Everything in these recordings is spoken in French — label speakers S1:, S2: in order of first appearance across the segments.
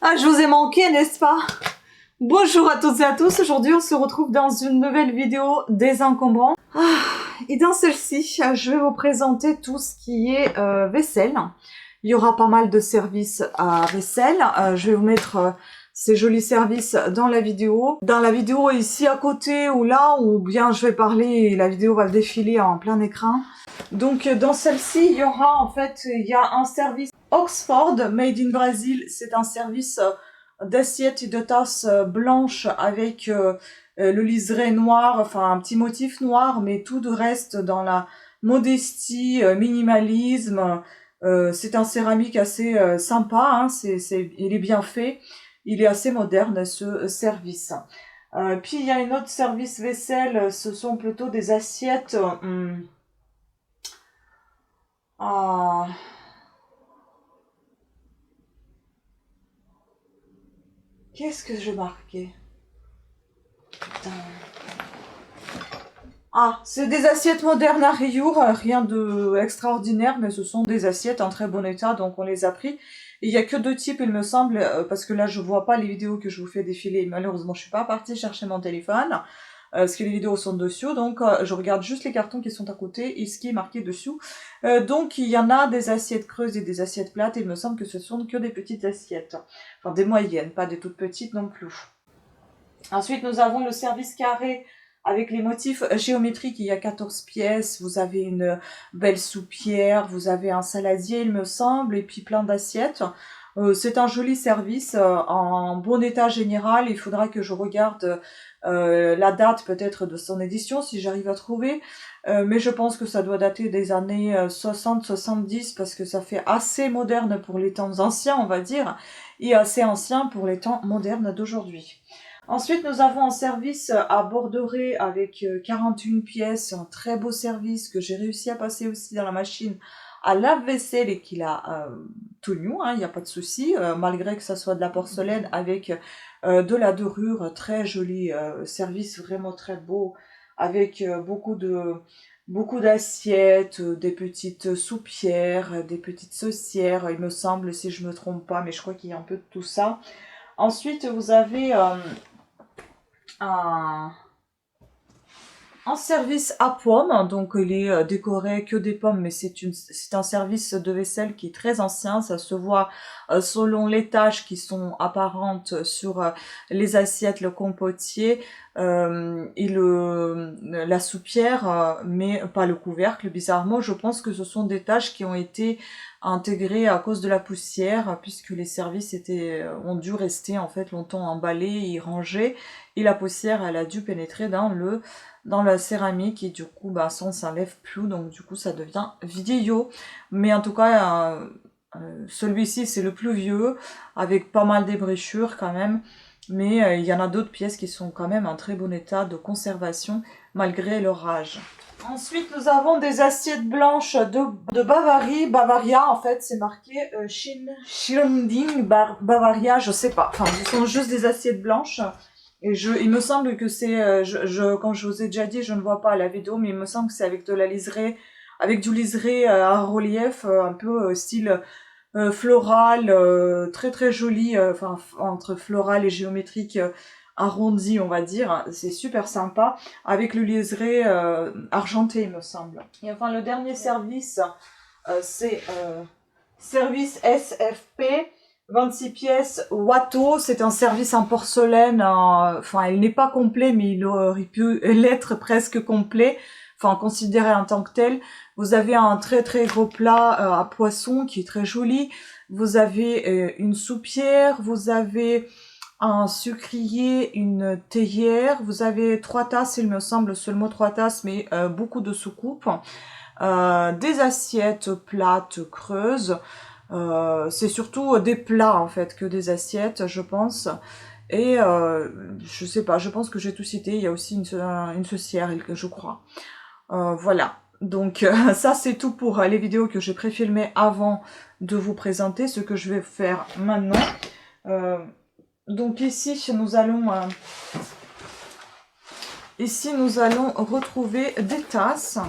S1: Ah, je vous ai manqué, n'est-ce pas? Bonjour à toutes et à tous, aujourd'hui on se retrouve dans une nouvelle vidéo désencombrant. Et dans celle-ci, je vais vous présenter tout ce qui est vaisselle. Il y aura pas mal de services à vaisselle. Je vais vous mettre ces jolis services dans la vidéo. Dans la vidéo ici à côté ou là, ou bien je vais parler et la vidéo va défiler en plein écran. Donc dans celle-ci, il y aura en fait, il y a un service Oxford, made in Brazil. C'est un service d'assiettes et de tasses blanches avec le liseré noir, enfin un petit motif noir, mais tout de reste dans la modestie, minimalisme. C'est un céramique assez sympa, hein, il est bien fait, il est assez moderne ce service. Puis il y a un autre service vaisselle, ce sont plutôt des assiettes... Qu'est-ce que j'ai marqué? Putain. Ah, c'est des assiettes modernes à rayures, rien de extraordinaire, mais ce sont des assiettes en très bon état, donc on les a pris. Et il y a que deux types, il me semble, parce que là je vois pas les vidéos que je vous fais défiler. Malheureusement, je suis pas partie chercher mon téléphone, parce que les vidéos sont dessus, donc je regarde juste les cartons qui sont à côté et ce qui est marqué dessous. Donc il y en a des assiettes creuses et des assiettes plates, et il me semble que ce sont que des petites assiettes. Enfin, des moyennes, pas des toutes petites non plus. Ensuite, nous avons le service carré avec les motifs géométriques. Il y a 14 pièces, vous avez une belle soupière, vous avez un saladier, il me semble, et puis plein d'assiettes. C'est un joli service en bon état général. Il faudra que je regarde la date peut-être de son édition, si j'arrive à trouver. Mais je pense que ça doit dater des années 60-70, parce que ça fait assez moderne pour les temps anciens, on va dire, et assez ancien pour les temps modernes d'aujourd'hui. Ensuite, nous avons un service à Bordeaux avec 41 pièces, un très beau service que j'ai réussi à passer aussi dans la machine à lave-vaisselle et qu'il a tout new, hein, il n'y a pas de souci, malgré que ça soit de la porcelaine avec de la dorure, très joli service, vraiment très beau, avec beaucoup d'assiettes, des petites soupières, des petites saucières, il me semble, si je me trompe pas, mais je crois qu'il y a un peu de tout ça. Ensuite, vous avez un service à pommes, donc il est décoré que des pommes, mais c'est un service de vaisselle qui est très ancien, ça se voit selon les taches qui sont apparentes sur les assiettes, le compotier et la soupière, mais pas le couvercle, bizarrement. Je pense que ce sont des taches qui ont été intégrées à cause de la poussière, puisque les services ont dû rester en fait longtemps emballés et rangés, et la poussière elle a dû pénétrer dans la céramique, et du coup ça ne s'enlève plus, donc du coup ça devient vieillot. Mais en tout cas celui-ci c'est le plus vieux, avec pas mal d'ébréchures quand même, mais il y en a d'autres pièces qui sont quand même en très bon état de conservation malgré leur âge. Ensuite, nous avons des assiettes blanches de Bavaria. Bavaria, en fait, c'est marqué Schinding Bavaria, je sais pas. Enfin, ce sont juste des assiettes blanches. Et il me semble que c'est, comme je vous ai déjà dit, je ne vois pas la vidéo, mais il me semble que c'est avec de la liseré, avec du liseré à relief, un peu style floral, très très joli, enfin entre floral et géométrique, arrondi, on va dire. C'est super sympa, avec le liseré argenté, il me semble. Et enfin, le dernier service, c'est service SFP. 26 pièces Watteau, c'est un service en porcelaine, enfin il n'est pas complet, mais il aurait pu l'être presque complet, enfin considéré en tant que tel. Vous avez un très très gros plat à poisson qui est très joli, vous avez une soupière, vous avez un sucrier, une théière, vous avez 3 tasses, il me semble seulement 3 tasses, mais beaucoup de soucoupes, des assiettes plates creuses. C'est surtout des plats en fait que des assiettes, je pense. Et je sais pas, je pense que j'ai tout cité. Il y a aussi une saucière, je crois. Voilà. Donc ça c'est tout pour les vidéos que j'ai préfilmées avant de vous présenter ce que je vais faire maintenant. Donc ici nous allons retrouver des tasses,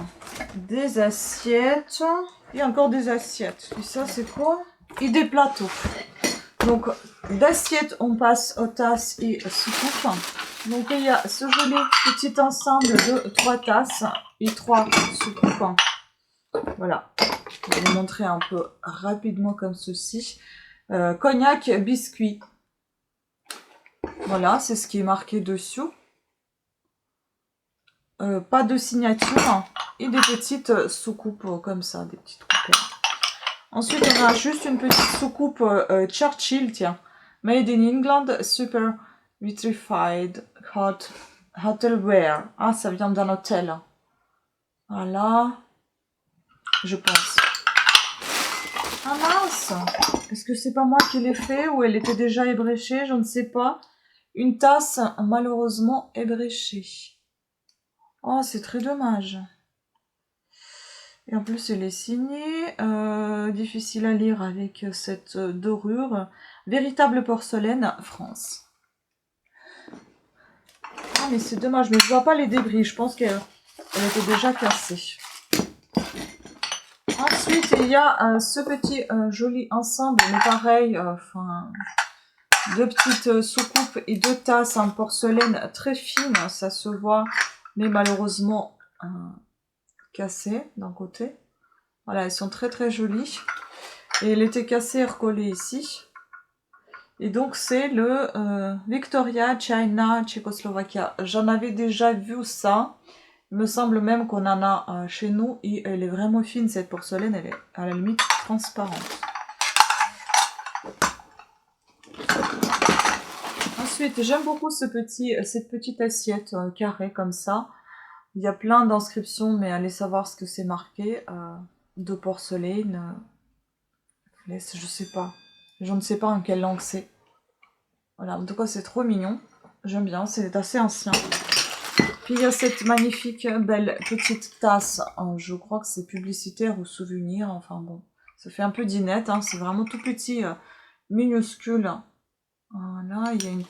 S1: des assiettes et encore des assiettes. Et ça c'est quoi? Et des plateaux. Donc, d'assiette, on passe aux tasses et soucoupes. Donc, il y a ce joli petit ensemble de 3 tasses et 3 soucoupes. Voilà. Je vais vous montrer un peu rapidement comme ceci. Cognac, biscuit. Voilà, c'est ce qui est marqué dessus. Pas de signature. Et des petites soucoupes comme ça, des petites coupées. Ensuite, on a juste une petite soucoupe Churchill, tiens. Made in England, super vitrified hotelware. Ah, ça vient d'un hôtel. Voilà. Je pense. Ah mince! Est-ce que c'est pas moi qui l'ai fait ou elle était déjà ébréchée? Je ne sais pas. Une tasse malheureusement ébréchée. Oh, c'est très dommage. Et en plus, elle est signée, difficile à lire avec cette dorure. Véritable porcelaine, France. Ah, mais c'est dommage, mais je vois pas les débris. Je pense qu'elle était déjà cassée. Ensuite, il y a ce petit joli ensemble, mais pareil, enfin, 2 petites soucoupes et 2 tasses en porcelaine très fine. Ça se voit, mais malheureusement cassées d'un côté. Voilà, elles sont très très jolies. Et elle était cassée et recollée ici. Et donc c'est le Victoria, China, Tchécoslovaquia. J'en avais déjà vu ça. Il me semble même qu'on en a chez nous. Et elle est vraiment fine cette porcelaine. Elle est à la limite transparente. Ensuite, j'aime beaucoup cette petite assiette carrée comme ça. Il y a plein d'inscriptions, mais allez savoir ce que c'est marqué. De porcelaine. Je sais pas. Je ne sais pas en quelle langue c'est. Voilà, en tout cas c'est trop mignon. J'aime bien, c'est assez ancien. Puis il y a cette magnifique belle petite tasse. Je crois que c'est publicitaire ou souvenir. Enfin bon, ça fait un peu dinette. Hein, c'est vraiment tout petit, minuscule. Voilà, il y a une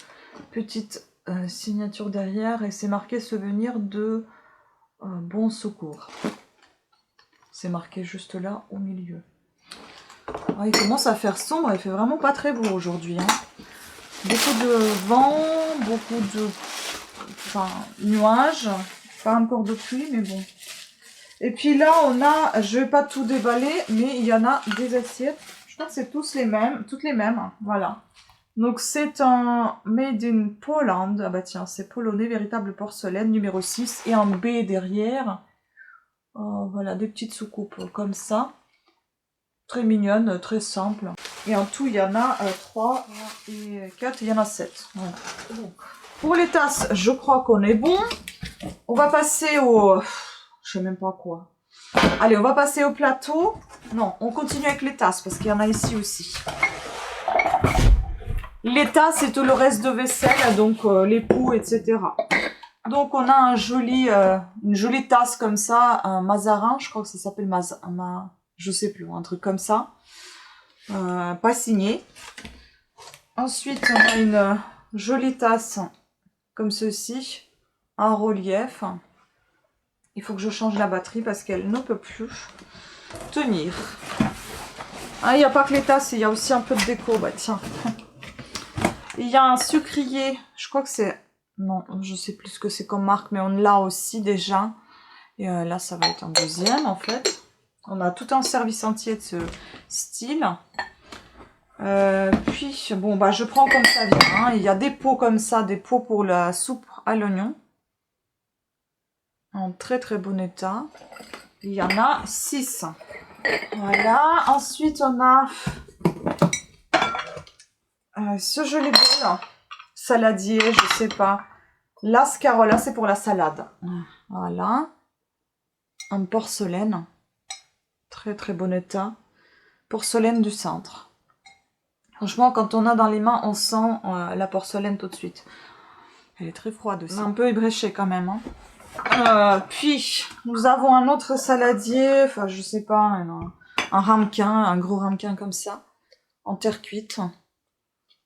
S1: petite signature derrière et c'est marqué souvenir de Bon Secours. C'est marqué juste là au milieu. Ah, il commence à faire sombre, il fait vraiment pas très beau aujourd'hui. Hein. Beaucoup de vent, beaucoup de nuages, pas encore de pluie, mais bon. Et puis là, on a, je vais pas tout déballer, mais il y en a des assiettes. Je crois que c'est toutes les mêmes, voilà. Donc c'est un Made in Poland, ah bah tiens, c'est polonais, véritable porcelaine, numéro 6, et en B derrière. Voilà, des petites soucoupes comme ça. Très mignonne, très simple. Et en tout, il y en a 3 et 4, il y en a 7. Voilà. Donc, pour les tasses, je crois qu'on est bon. On va passer au... Je sais même pas quoi. Allez, on va passer au plateau. Non, on continue avec les tasses, parce qu'il y en a ici aussi. Les tasses et tout le reste de vaisselle, donc les poux, etc. Donc, on a une jolie tasse comme ça, un Mazarin, je crois que ça s'appelle je sais plus, un truc comme ça. Pas signé. Ensuite, on a une jolie tasse comme ceci, en relief. Il faut que je change la batterie parce qu'elle ne peut plus tenir. Ah, il n'y a pas que les tasses, il y a aussi un peu de déco. Bah tiens. Il y a un sucrier, je crois que c'est... Non, je sais plus ce que c'est comme marque, mais on l'a aussi déjà. Et là, ça va être un deuxième en fait. On a tout un service entier de ce style. Puis, bon, bah, je prends comme ça vient. Hein. Il y a des pots comme ça, des pots pour la soupe à l'oignon. En très très bon état. Il y en a 6. Voilà. Ensuite, on a ce joli bol. Saladier, je sais pas. La scarola, c'est pour la salade. Voilà. En porcelaine. Très très bon état. Porcelaine du centre. Franchement, quand on a dans les mains, on sent la porcelaine tout de suite. Elle est très froide aussi. Un peu ébréchée quand même. Hein. Puis, nous avons un autre saladier. Enfin, je sais pas. Un ramequin. Un gros ramequin comme ça. En terre cuite.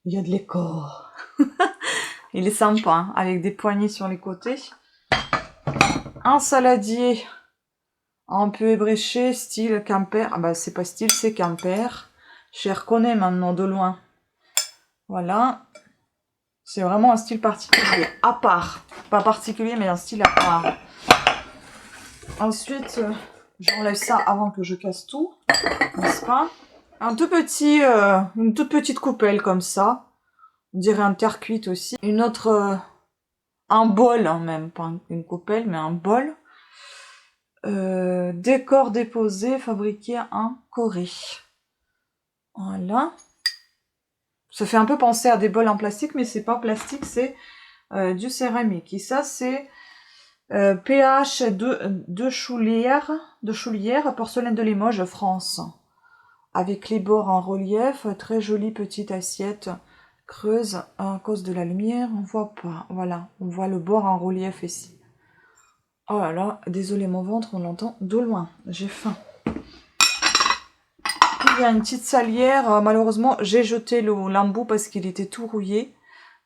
S1: Il y a de l'écor. Il est sympa. Hein, avec des poignées sur les côtés. Un saladier un peu ébréché. Style Quimper. Ah bah, c'est pas style, c'est Quimper. Je les reconnais maintenant de loin. Voilà. C'est vraiment un style particulier, à part. Pas particulier, mais un style à part. Ensuite, j'enlève ça avant que je casse tout, n'est-ce pas? Un tout petit, une toute petite coupelle comme ça. On dirait un terre cuite aussi. Une autre, un bol, hein, même, pas une coupelle, mais un bol. Décor déposé, fabriqué en Corée. Voilà. Ça fait un peu penser à des bols en plastique, mais c'est pas plastique, c'est du céramique. Et ça, c'est PH de Choulière, porcelaine de Limoges, France. Avec les bords en relief, très jolie petite assiette creuse à cause de la lumière, on voit pas. Voilà, on voit le bord en relief ici. Oh là là, désolé mon ventre, on l'entend de loin, j'ai faim. Il y a une petite salière, malheureusement j'ai jeté l'embout parce qu'il était tout rouillé.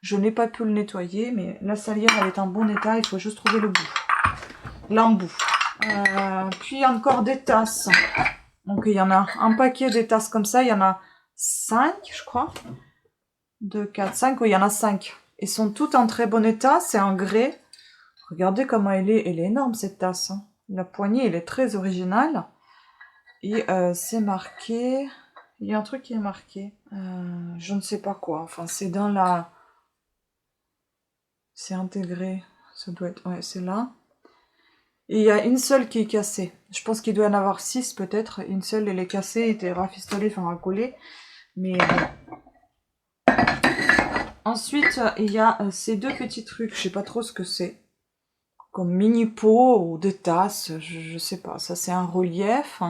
S1: Je n'ai pas pu le nettoyer, mais la salière elle est en bon état, il faut juste trouver le bout. L'embout. Puis encore des tasses. Donc il y en a un paquet des tasses comme ça, il y en a 5 je crois. 2, 4, 5, oui il y en a 5. Ils sont toutes en très bon état, c'est en grès. Regardez comment elle est énorme cette tasse. Hein. La poignée elle est très originale. Et c'est marqué, il y a un truc qui est marqué, je ne sais pas quoi, enfin c'est dans la, c'est intégré, ça doit être, ouais c'est là. Et il y a une seule qui est cassée, je pense qu'il doit y en avoir 6 peut-être, une seule elle est cassée, était rafistolée, enfin recollée, mais bon. Ensuite il y a ces deux petits trucs, je sais pas trop ce que c'est, comme mini pot ou des tasses, je sais pas, ça c'est un relief.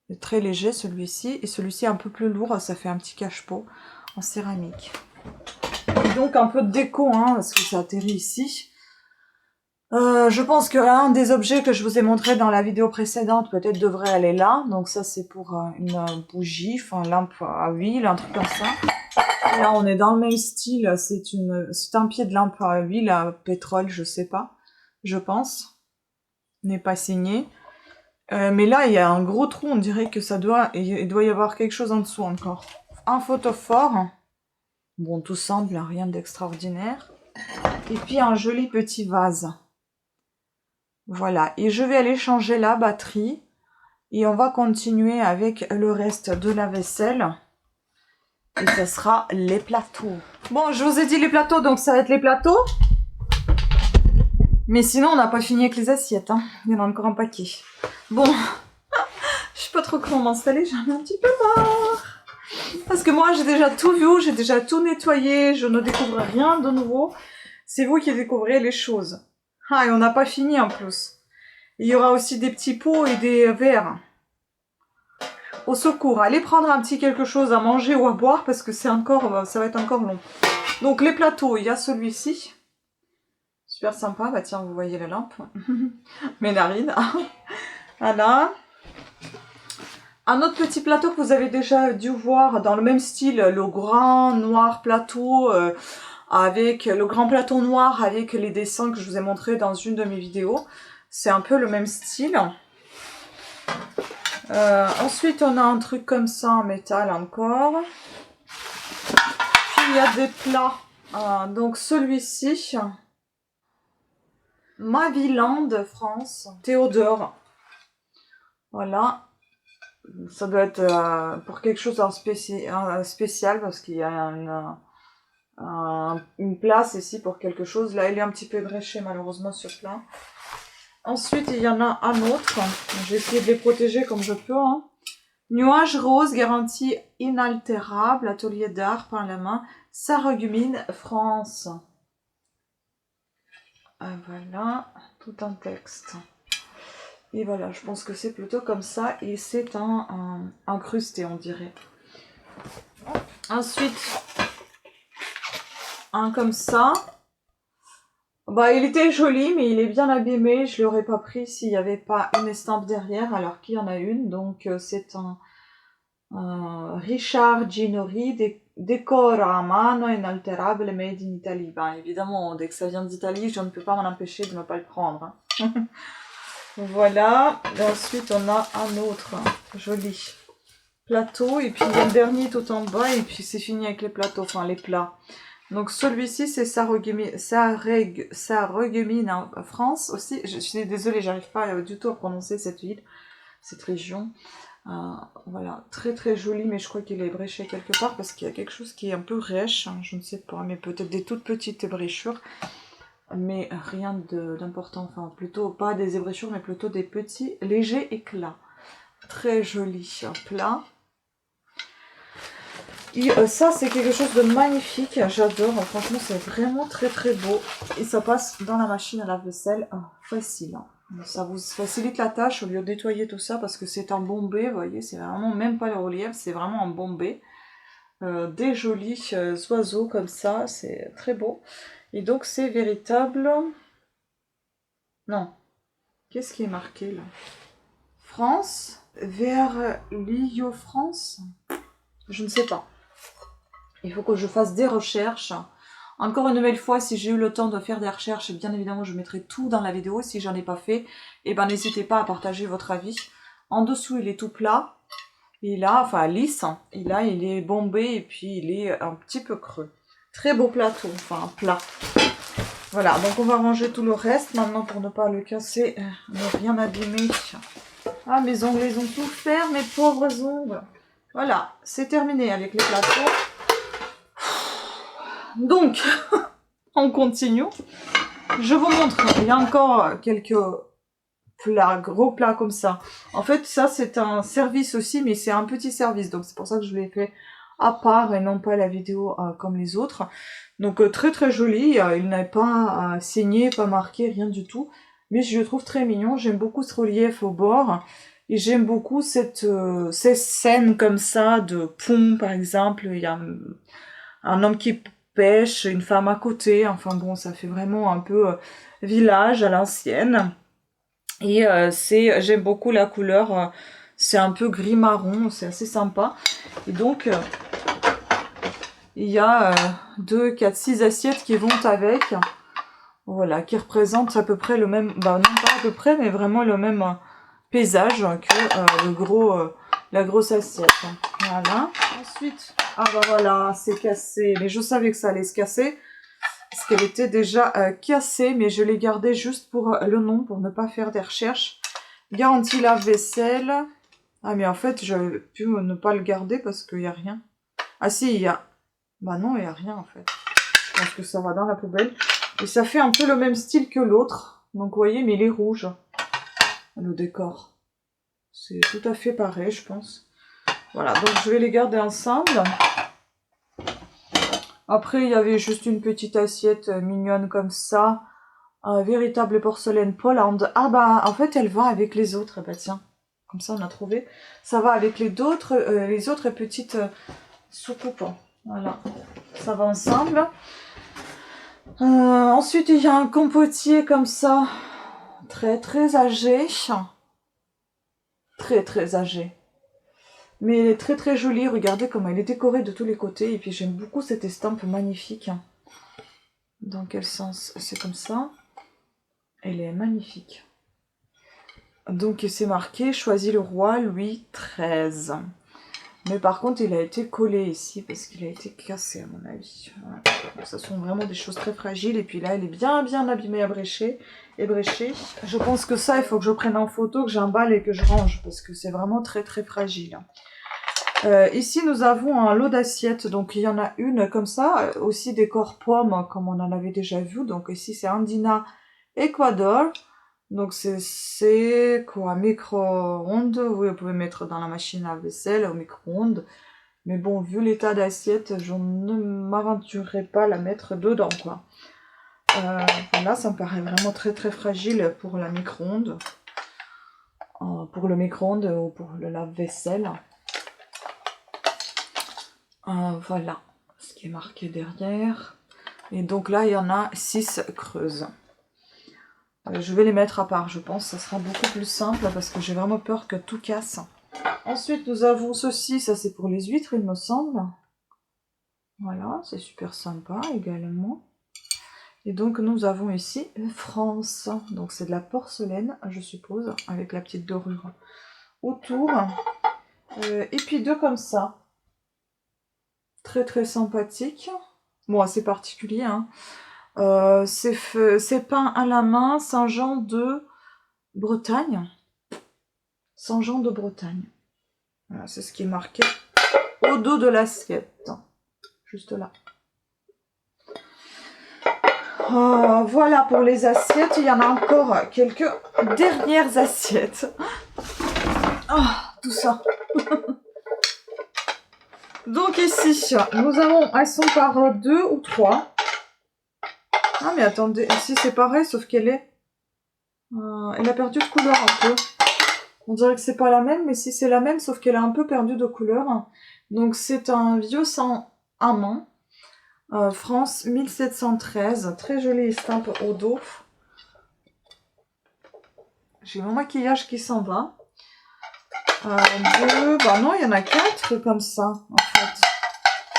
S1: C'est très léger celui-ci, et celui-ci un peu plus lourd, ça fait un petit cache-pot en céramique. Et donc un peu de déco, hein, parce que ça atterrit ici. Je pense qu'un des objets que je vous ai montré dans la vidéo précédente peut-être devrait aller là. Donc ça c'est pour une bougie, enfin lampe à huile, un truc comme ça. Et là on est dans le même style, c'est un pied de lampe à huile, à pétrole, je sais pas, je pense. N'est pas signé. Mais là, il y a un gros trou, on dirait que il doit y avoir quelque chose en dessous encore. Un photophore. Bon, tout semble, rien d'extraordinaire. Et puis un joli petit vase. Voilà, et je vais aller changer la batterie. Et on va continuer avec le reste de la vaisselle. Et ce sera les plateaux. Bon, je vous ai dit les plateaux, donc ça va être les plateaux. Mais sinon, on n'a pas fini avec les assiettes. Hein. Il y en a encore un paquet. Bon, je sais pas trop comment m'installer, j'en ai un petit peu marre. Parce que moi, j'ai déjà tout vu, j'ai déjà tout nettoyé, je ne découvre rien de nouveau. C'est vous qui découvrez les choses. Ah, et on n'a pas fini en plus. Il y aura aussi des petits pots et des verres. Au secours, allez prendre un petit quelque chose à manger ou à boire parce que ça va être encore long. Donc les plateaux, il y a celui-ci. Super sympa, bah tiens, vous voyez la lampe. Mes narines. Voilà. Un autre petit plateau que vous avez déjà dû voir dans le même style, le grand noir plateau avec le grand plateau noir avec les dessins que je vous ai montré dans une de mes vidéos. C'est un peu le même style. Ensuite, on a un truc comme ça en métal encore. Puis il y a des plats. Donc celui-ci, Maviland France, Théodore. Voilà. Ça doit être pour quelque chose en spécial parce qu'il y a une place ici pour quelque chose. Là, il est un petit peu ébréché malheureusement sur plein. Ensuite, il y en a un autre. Je vais essayer de les protéger comme je peux. Hein. Nuage rose, garantie inaltérable, atelier d'art par la main, Sarreguemines, France. Voilà, tout un texte. Et voilà, je pense que c'est plutôt comme ça. Et c'est un incrusté, on dirait. Ensuite, un comme ça. Bah, il était joli, mais il est bien abîmé. Je l'aurais pas pris s'il n'y avait pas une estampe derrière, alors qu'il y en a une. Donc, c'est un Richard Ginori, décor à mano inalterable made in Italy. Ben, évidemment, dès que ça vient d'Italie, je ne peux pas m'en empêcher de ne pas le prendre. Hein. Voilà. Et ensuite, on a un autre joli. plateaux. Et puis il y a le dernier tout en bas. Et puis c'est fini avec les plateaux, enfin les plats. Donc celui-ci c'est Sarreguemines en France aussi. Je suis désolée, j'arrive pas du tout à prononcer cette ville, cette région. Voilà, très très joli, mais je crois qu'il est bréché quelque part parce qu'il y a quelque chose qui est un peu rêche, hein, je ne sais pas, mais peut-être des toutes petites ébréchures, mais rien d'important, enfin plutôt pas des ébréchures, mais plutôt des petits légers éclats. Très joli plat. Et ça c'est quelque chose de magnifique, j'adore, franchement c'est vraiment très très beau. Et ça passe dans la machine à lave-vaisselle, facile. Hein. Ça vous facilite la tâche au lieu de nettoyer tout ça parce que c'est en bombé, vous voyez, c'est vraiment même pas le relief, c'est vraiment en bombé. Des jolis oiseaux comme ça, c'est très beau. Et donc c'est véritable... Non, qu'est-ce qui est marqué là? France, vers l'IO France? Je ne sais pas. Il faut que je fasse des recherches. Encore une nouvelle fois, si j'ai eu le temps de faire des recherches, bien évidemment, je mettrai tout dans la vidéo. Si j'en ai pas fait, eh ben, n'hésitez pas à partager votre avis. En dessous, il est tout plat. Et là, enfin lisse. Et là, il est bombé et puis il est un petit peu creux. Très beau plateau, enfin plat. Voilà, donc on va ranger tout le reste maintenant pour ne pas le casser, ne rien abîmer. Ah, mes ongles, ils ont tout fait, mes pauvres ongles. Voilà, c'est terminé avec les plateaux. Donc, on continue. Je vous montre, il y a encore quelques plats, gros plats comme ça. En fait, ça c'est un service aussi, mais c'est un petit service. Donc c'est pour ça que je l'ai fait à part et non pas la vidéo comme les autres. Donc très très joli, il n'est pas signé, pas marqué, rien du tout. Mais je le trouve très mignon, j'aime beaucoup ce relief au bord. Et j'aime beaucoup ces scènes comme ça de pont par exemple. Il y a un homme qui pêche, une femme à côté. Enfin bon, ça fait vraiment un peu village à l'ancienne. Et j'aime beaucoup la couleur. C'est un peu gris marron, c'est assez sympa. Et donc il y a 2, 4, 6 assiettes qui vont avec. Voilà, qui représentent à peu près le même, bah non pas à peu près, mais vraiment le même paysage que la grosse assiette. Voilà. Ensuite, ah bah voilà, c'est cassé. Mais je savais que ça allait se casser. Parce qu'elle était déjà cassée, mais je l'ai gardée juste pour le nom, pour ne pas faire des recherches. Garantie lave-vaisselle. Ah mais en fait, j'aurais pu ne pas le garder parce qu'il n'y a rien. Ah si, il y a... Bah non, il n'y a rien en fait. Je pense que ça va dans la poubelle. Et ça fait un peu le même style que l'autre. Donc vous voyez, mais il est rouge. Le décor. C'est tout à fait pareil, je pense. Voilà, donc je vais les garder ensemble. Après, il y avait juste une petite assiette mignonne comme ça. Véritable porcelaine Pologne. Ah bah, en fait, elle va avec les autres. Bah tiens, comme ça on a trouvé. Ça va avec les autres petites soucoupes. Voilà, ça va ensemble. Ensuite, il y a un compotier comme ça, très très âgé. Très très âgé. Mais elle est très très jolie, regardez comment elle est décorée de tous les côtés. Et puis j'aime beaucoup cette estampe magnifique. Dans quel sens? C'est comme ça. Elle est magnifique. Donc c'est marqué, choisis le roi Louis XIII. Mais par contre, il a été collé ici parce qu'il a été cassé à mon avis. Voilà. Ça sont vraiment des choses très fragiles. Et puis là, elle est bien bien abîmée à brécher. Je pense que ça, il faut que je prenne en photo, que j'emballe et que je range parce que c'est vraiment très très fragile. Ici, nous avons un lot d'assiettes. Donc il y en a une comme ça, aussi décor pomme comme on en avait déjà vu. Donc ici, c'est Andina Ecuador. Donc c'est quoi, micro-ondes, oui, vous pouvez mettre dans la machine à vaisselle au micro-ondes. Mais bon, vu l'état d'assiette, je ne m'aventurerai pas à la mettre dedans, quoi. Voilà, ça me paraît vraiment très très fragile pour la micro-ondes. Pour le micro-ondes ou pour le lave-vaisselle. Voilà ce qui est marqué derrière. Et donc là, il y en a 6 creuses. Je vais les mettre à part, je pense. Ça sera beaucoup plus simple parce que j'ai vraiment peur que tout casse. Ensuite, nous avons ceci. Ça, c'est pour les huîtres, il me semble. Voilà, c'est super sympa également. Et donc, nous avons ici France. Donc, c'est de la porcelaine, je suppose, avec la petite dorure autour. Et puis 2 comme ça. Très très sympathique. Bon, assez particulier, hein. C'est peint à la main, Saint-Jean de Bretagne. Saint-Jean de Bretagne. Voilà, c'est ce qui est marqué au dos de l'assiette. Juste là. Voilà pour les assiettes. Il y en a encore quelques dernières assiettes. Tout ça. Donc ici, nous avons, elles sont par 2 ou 3. Ah mais attendez, ici c'est pareil, sauf qu'elle est... elle a perdu de couleur un peu. On dirait que c'est pas la même, mais si c'est la même, sauf qu'elle a un peu perdu de couleur. Donc c'est un vieux sans amant. France 1713. Très jolie estampe au dos. J'ai mon maquillage qui s'en va. Bah non, il y en a 4 comme ça, en fait.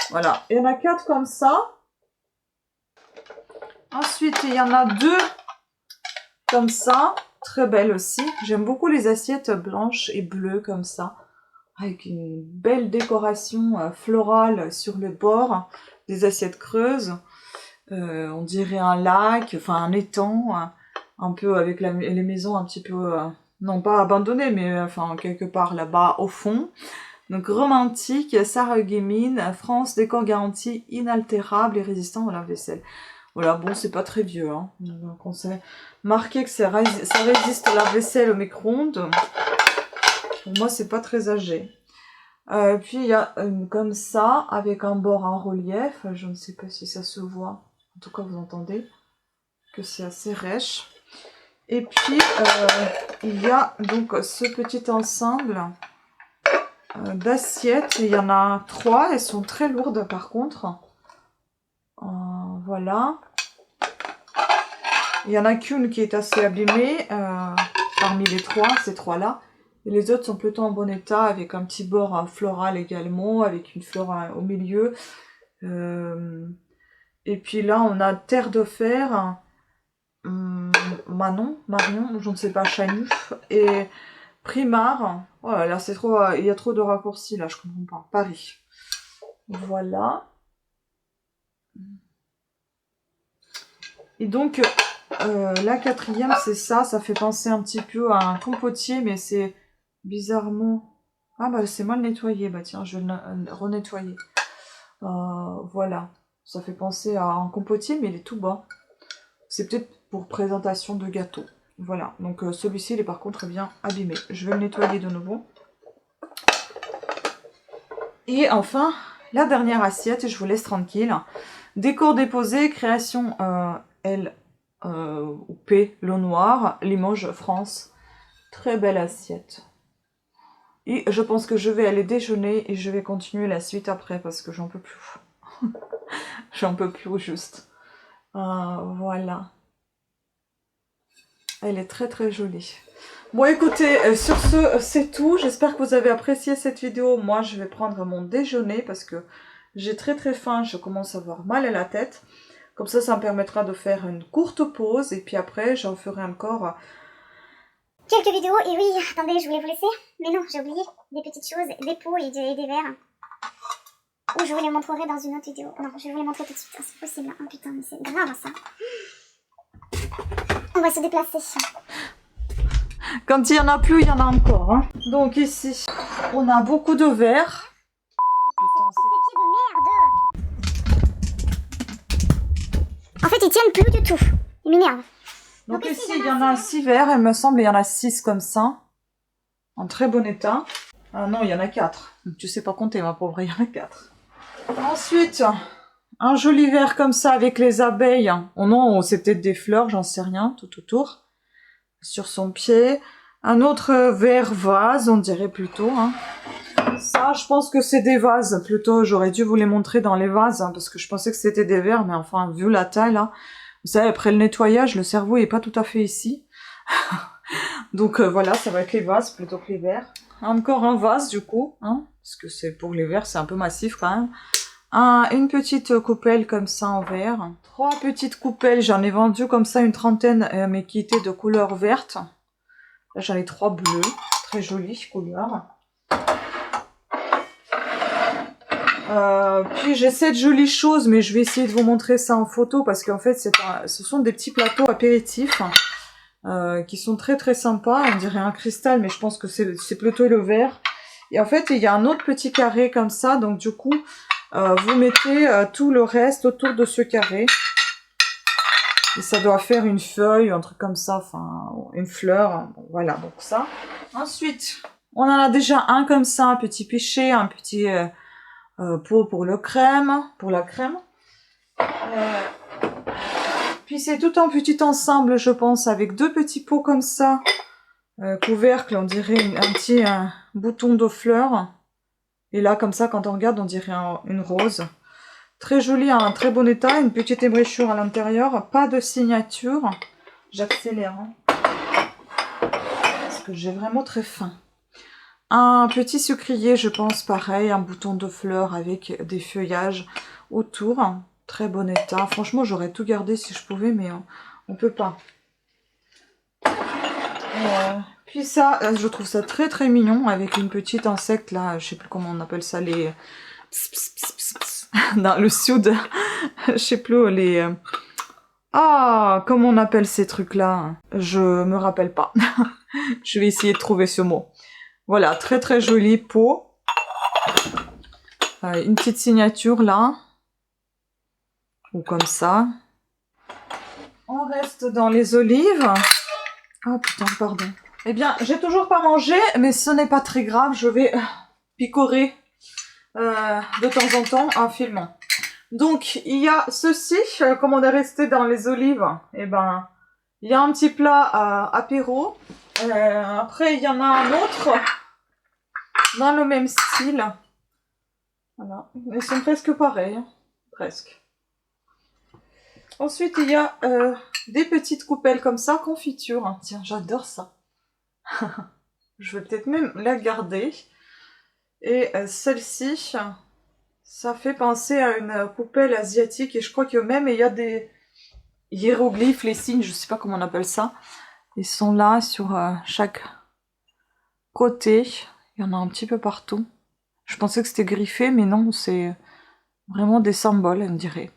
S1: Voilà, il y en a 4 comme ça. Ensuite, il y en a 2 comme ça. Très belles aussi. J'aime beaucoup les assiettes blanches et bleues comme ça. Avec une belle décoration florale sur le bord. Des assiettes creuses. On dirait un lac, enfin un étang. Un peu avec les maisons un petit peu... non pas abandonnées, mais enfin quelque part là-bas au fond. Donc romantique, Sarah Guémine, France, décor garanti inaltérable et résistant au lave-vaisselle. Voilà, bon, c'est pas très vieux, hein. Donc on s'est marqué que ça résiste au lave-vaisselle au micro-ondes. Pour moi, c'est pas très âgé. Puis il y a une comme ça, avec un bord en relief. Je ne sais pas si ça se voit. En tout cas, vous entendez que c'est assez rêche. Et puis, il y a donc ce petit ensemble d'assiettes. Il y en a 3. Elles sont très lourdes par contre. Voilà. Il y en a qu'une qui est assez abîmée parmi les 3, ces 3-là. Et les autres sont plutôt en bon état, avec un petit bord floral également, avec une fleur au milieu. Et puis là, on a Terre de Fer, Marion, je ne sais pas, Chanuf, et Primar. Oh là là, c'est trop, il y a trop de raccourcis là, je comprends pas. Paris. Voilà. Et donc, la 4e, c'est ça. Ça fait penser un petit peu à un compotier, mais c'est bizarrement... Ah bah c'est mal nettoyé. Bah tiens, je vais le renettoyer. Voilà. Ça fait penser à un compotier, mais il est tout bas. C'est peut-être pour présentation de gâteau. Voilà. Donc celui-ci, il est par contre bien abîmé. Je vais le nettoyer de nouveau. Et enfin, la dernière assiette, et je vous laisse tranquille. Décor déposé, création L ou P, l'eau noire, Limoges, France. Très belle assiette. Et je pense que je vais aller déjeuner et je vais continuer la suite après parce que j'en peux plus. J'en peux plus juste. Voilà. Elle est très très jolie. Bon écoutez, sur ce, c'est tout. J'espère que vous avez apprécié cette vidéo. Moi, je vais prendre mon déjeuner parce que j'ai très très faim. Je commence à avoir mal à la tête. Comme ça me permettra de faire une courte pause. Et puis après, j'en ferai encore...
S2: quelques vidéos. Et oui, attendez, je voulais vous laisser. Mais non, j'ai oublié des petites choses, des pots et des verres. Ou je vous les montrerai dans une autre vidéo. Non, je vais vous les montrer tout de suite. Ah, c'est possible. Oh putain, mais c'est grave ça. On va se déplacer.
S1: Quand il n'y en a plus, il y en a encore. Hein. Donc ici, on a beaucoup de verres.
S2: Putain, ces pieds de merde. En fait, ils tiennent plus du tout. Ils m'énervent.
S1: Donc ici, il y en a 6 verres. Il me semble il y en a 6 comme ça. En très bon état. Ah non, il y en a 4. Tu sais pas compter, ma pauvre, il y en a 4. Ensuite, un joli verre comme ça avec les abeilles. Oh non, c'est peut-être des fleurs, j'en sais rien, tout autour. Sur son pied. Un autre verre vase, on dirait plutôt. Hein. Ça, je pense que c'est des vases plutôt. J'aurais dû vous les montrer dans les vases hein, parce que je pensais que c'était des verres, mais enfin, vu la taille là, vous savez, après le nettoyage, le cerveau est pas tout à fait ici. Donc voilà, ça va être les vases plutôt que les verres. Encore un vase du coup, hein, parce que c'est pour les verres, c'est un peu massif quand même. Une petite coupelle comme ça en verre. 3 petites coupelles, j'en ai vendu comme ça une trentaine, mais qui étaient de couleur verte. Là j'en ai 3 bleues, très jolies couleurs. Puis j'ai cette jolie chose, mais je vais essayer de vous montrer ça en photo parce qu'en fait ce sont des petits plateaux apéritifs qui sont très très sympas. On dirait un cristal, mais je pense que c'est plutôt le verre. Et en fait il y a un autre petit carré comme ça, donc du coup vous mettez tout le reste autour de ce carré. Et ça doit faire une feuille, un truc comme ça, enfin une fleur. Bon, voilà, donc ça. Ensuite, on en a déjà un comme ça, un petit pichet, un petit pot pour la crème. Puis c'est tout un petit ensemble, je pense, avec deux petits pots comme ça, couvercle, on dirait un petit bouton de fleurs. Et là, comme ça, quand on regarde, on dirait une rose. Très joli, en très bon état, une petite ébrichure à l'intérieur, pas de signature. J'accélère, hein, parce que j'ai vraiment très faim. Un petit sucrier, je pense, pareil, un bouton de fleurs avec des feuillages autour. Très bon état. Franchement, j'aurais tout gardé si je pouvais, mais on peut pas. Puis ça, je trouve ça très très mignon, avec une petite insecte, là, je sais plus comment on appelle ça, les... dans le sud, je sais plus, les... Ah, comment on appelle ces trucs-là? Je me rappelle pas. Je vais essayer de trouver ce mot. Voilà, très très joli pot. Une petite signature là. Ou comme ça. On reste dans les olives. Oh putain, pardon. Eh bien, j'ai toujours pas mangé, mais ce n'est pas très grave. Je vais picorer de temps en temps en filmant. Donc, il y a ceci, comme on est resté dans les olives, eh ben, il y a un petit plat apéro. Après, il y en a un autre dans le même style. Voilà, ils sont presque pareils, hein. Presque. Ensuite, il y a des petites coupelles comme ça, confiture. Tiens, j'adore ça. Je vais peut-être même la garder. Et celle-ci, ça fait penser à une coupelle asiatique. Et je crois que même il y a des hiéroglyphes, les signes, je sais pas comment on appelle ça. Ils sont là sur chaque côté. Il y en a un petit peu partout. Je pensais que c'était griffé, mais non, c'est vraiment des symboles, on dirait.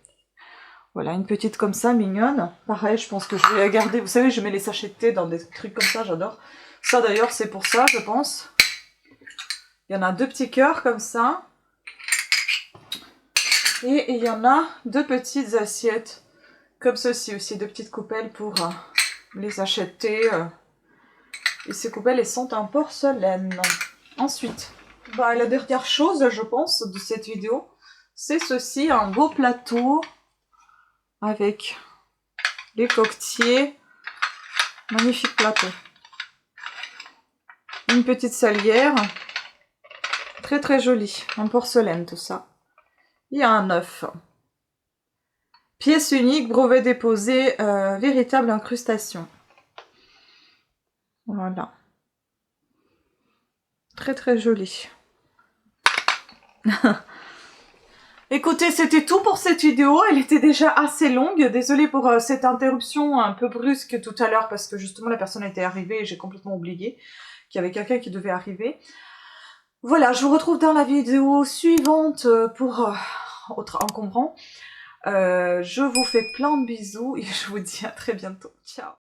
S1: Voilà, une petite comme ça, mignonne. Pareil, je pense que je vais la garder. Vous savez, je mets les sachets de thé dans des trucs comme ça, j'adore. Ça d'ailleurs, c'est pour ça, je pense. Il y en a deux petits cœurs comme ça. Et il y en a deux petites assiettes comme ceci aussi, deux petites coupelles pour les sachets de thé. Et ces coupelles, elles sont en porcelaine. Ensuite, la dernière chose, je pense, de cette vidéo, c'est ceci, un beau plateau avec les coquetiers. Magnifique plateau. Une petite salière. Très très jolie. En porcelaine tout ça. Il y a un œuf. Pièce unique, brevet déposé, véritable incrustation. Voilà. Très très joli. Écoutez, c'était tout pour cette vidéo. Elle était déjà assez longue. Désolée pour cette interruption un peu brusque tout à l'heure parce que justement la personne était arrivée et j'ai complètement oublié qu'il y avait quelqu'un qui devait arriver. Voilà, je vous retrouve dans la vidéo suivante pour autre encombrant. Je vous fais plein de bisous et je vous dis à très bientôt. Ciao.